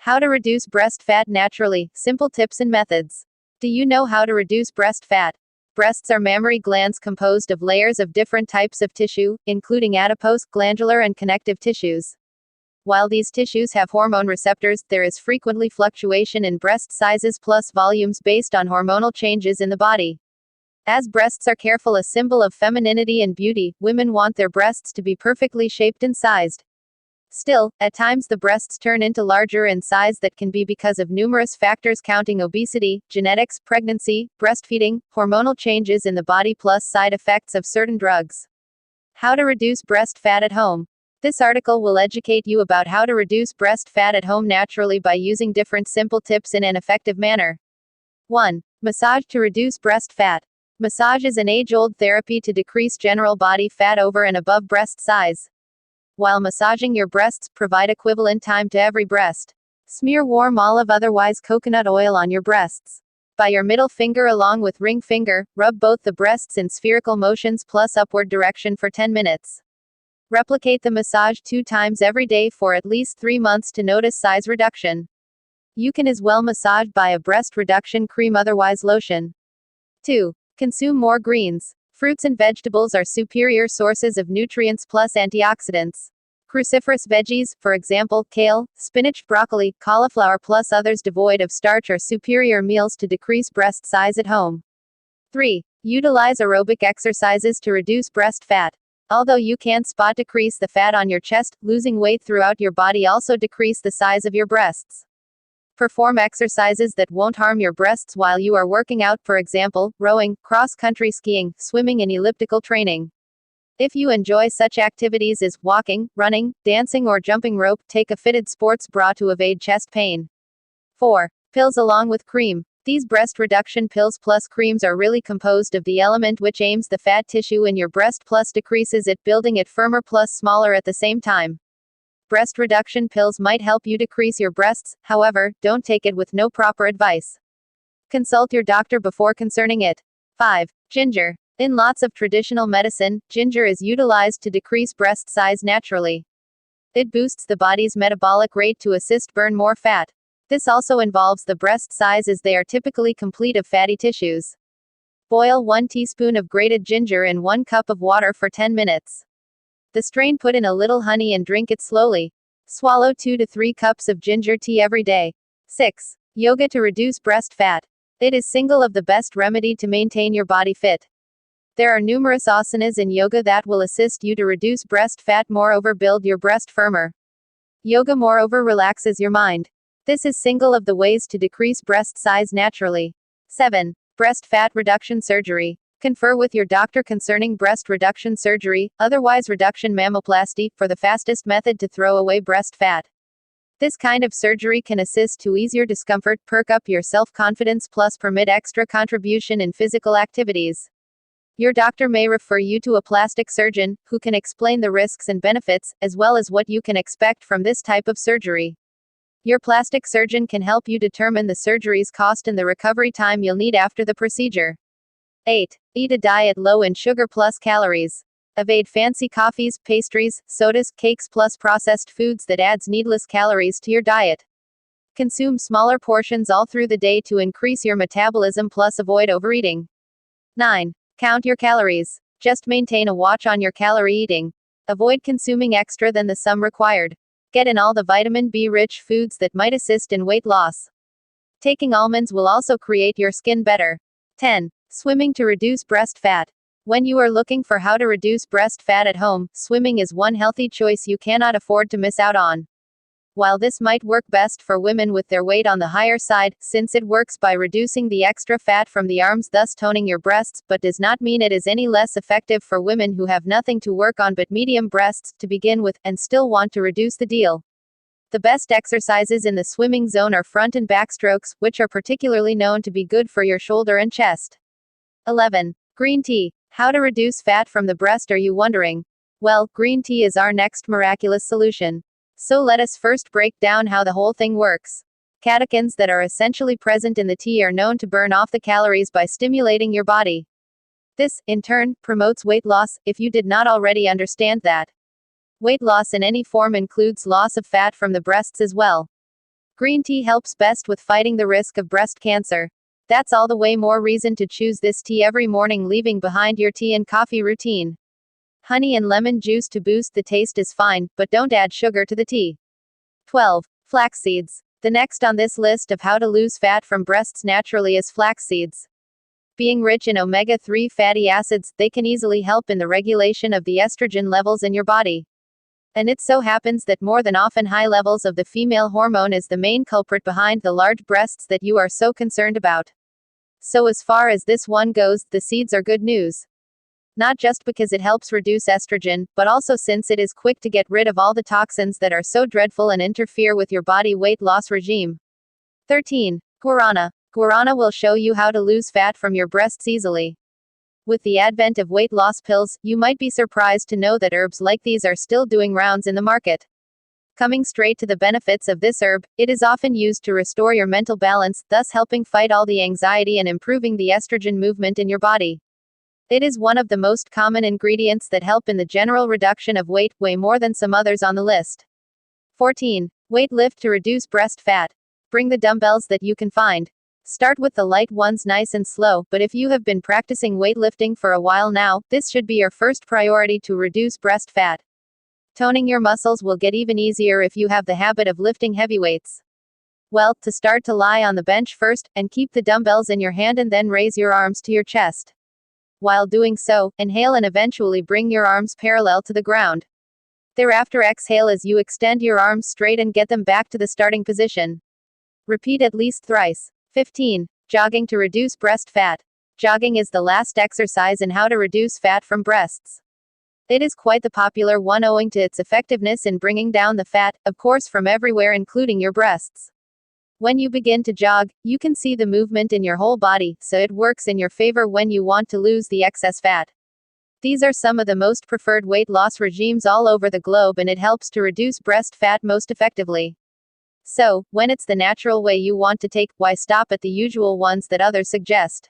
How to reduce breast fat naturally, simple tips and methods. Do you know how to reduce breast fat? Breasts are mammary glands composed of layers of different types of tissue, including adipose, glandular, and connective tissues. While these tissues have hormone receptors, there is frequently fluctuation in breast sizes plus volumes based on hormonal changes in the body. As breasts are careful a symbol of femininity and beauty, women want their breasts to be perfectly shaped and sized. Still, at times the breasts turn into larger in size that can be because of numerous factors counting obesity, genetics, pregnancy, breastfeeding, hormonal changes in the body plus side effects of certain drugs. How to reduce breast fat at home. This article will educate you about how to reduce breast fat at home naturally by using different simple tips in an effective manner. 1. Massage to reduce breast fat. Massage is an age-old therapy to decrease general body fat over and above breast size. While massaging your breasts, provide equivalent time to every breast. Smear warm olive, otherwise coconut oil, on your breasts. By your middle finger along with ring finger, rub both the breasts in spherical motions plus upward direction for 10 minutes. Replicate the massage 2 times every day for at least 3 months to notice size reduction. You can as well massage by a breast reduction cream, otherwise lotion. 2. Consume more greens. Fruits and vegetables are superior sources of nutrients plus antioxidants. Cruciferous veggies, for example, kale, spinach, broccoli, cauliflower plus others devoid of starch are superior meals to decrease breast size at home. 3. Utilize aerobic exercises to reduce breast fat. Although you can't spot decrease the fat on your chest, losing weight throughout your body also decrease the size of your breasts. Perform exercises that won't harm your breasts while you are working out, for example, rowing, cross-country skiing, swimming, and elliptical training. If you enjoy such activities as walking, running, dancing, or jumping rope, take a fitted sports bra to evade chest pain. 4. Pills along with cream. These breast reduction pills plus creams are really composed of the element which aims the fat tissue in your breast plus decreases it, building it firmer plus smaller at the same time. Breast reduction pills might help you decrease your breasts, however, don't take it with no proper advice. Consult your doctor before concerning it. 5. Ginger. In lots of traditional medicine, ginger is utilized to decrease breast size naturally. It boosts the body's metabolic rate to assist burn more fat. This also involves the breast size as they are typically complete of fatty tissues. Boil 1 teaspoon of grated ginger in 1 cup of water for 10 minutes. The strain, put in a little honey and drink it slowly. Swallow 2 to 3 cups of ginger tea every day. 6. Yoga to reduce breast fat. It is single of the best remedy to maintain your body fit. There are numerous asanas in yoga that will assist you to reduce breast fat, moreover build your breast firmer. Yoga moreover relaxes your mind. This is single of the ways to decrease breast size naturally. 7. Breast fat reduction surgery. Confer with your doctor concerning breast reduction surgery, otherwise reduction mammoplasty, for the fastest method to throw away breast fat. This kind of surgery can assist to ease your discomfort, perk up your self-confidence plus permit extra contribution in physical activities. Your doctor may refer you to a plastic surgeon, who can explain the risks and benefits, as well as what you can expect from this type of surgery. Your plastic surgeon can help you determine the surgery's cost and the recovery time you'll need after the procedure. 8. Eat a diet low in sugar plus calories. Evade fancy coffees, pastries, sodas, cakes plus processed foods that adds needless calories to your diet. Consume smaller portions all through the day to increase your metabolism plus avoid overeating. 9. Count your calories. Just maintain a watch on your calorie eating. Avoid consuming extra than the sum required. Get in all the vitamin B-rich foods that might assist in weight loss. Taking almonds will also create your skin better. 10. Swimming to reduce breast fat. When you are looking for how to reduce breast fat at home, swimming is one healthy choice you cannot afford to miss out on. While this might work best for women with their weight on the higher side, since it works by reducing the extra fat from the arms, thus toning your breasts, but does not mean it is any less effective for women who have nothing to work on but medium breasts to begin with, and still want to reduce the deal. The best exercises in the swimming zone are front and back strokes, which are particularly known to be good for your shoulder and chest. 11. Green tea. How to reduce fat from the breast, are you wondering? Well, green tea is our next miraculous solution. So let us first break down how the whole thing works. Catechins that are essentially present in the tea are known to burn off the calories by stimulating your body. This, in turn, promotes weight loss, if you did not already understand that. Weight loss in any form includes loss of fat from the breasts as well. Green tea helps best with fighting the risk of breast cancer. That's all the way more reason to choose this tea every morning, leaving behind your tea and coffee routine. Honey and lemon juice to boost the taste is fine, but don't add sugar to the tea. 12. Flax seeds. The next on this list of how to lose fat from breasts naturally is flax seeds. Being rich in omega-3 fatty acids, they can easily help in the regulation of the estrogen levels in your body. And it so happens that more than often high levels of the female hormone is the main culprit behind the large breasts that you are so concerned about. So as far as this one goes, the seeds are good news. Not just because it helps reduce estrogen, but also since it is quick to get rid of all the toxins that are so dreadful and interfere with your body weight loss regime. 13. Guarana. Guarana will show you how to lose fat from your breasts easily. With the advent of weight loss pills, you might be surprised to know that herbs like these are still doing rounds in the market. Coming straight to the benefits of this herb, it is often used to restore your mental balance, thus helping fight all the anxiety and improving the estrogen movement in your body. It is one of the most common ingredients that help in the general reduction of weight, way more than some others on the list. 14. Weight lift to reduce breast fat. Bring the dumbbells that you can find. Start with the light ones nice and slow, but if you have been practicing weightlifting for a while now, this should be your first priority to reduce breast fat. Toning your muscles will get even easier if you have the habit of lifting heavy weights. Well, to start, to lie on the bench first, and keep the dumbbells in your hand and then raise your arms to your chest. While doing so, inhale and eventually bring your arms parallel to the ground. Thereafter exhale as you extend your arms straight and get them back to the starting position. Repeat at least thrice. 15. Jogging to reduce breast fat. Jogging is the last exercise in how to reduce fat from breasts. It is quite the popular one owing to its effectiveness in bringing down the fat, of course from everywhere including your breasts. When you begin to jog, you can see the movement in your whole body, so it works in your favor when you want to lose the excess fat. These are some of the most preferred weight loss regimes all over the globe, and it helps to reduce breast fat most effectively. So, when it's the natural way you want to take, why stop at the usual ones that others suggest?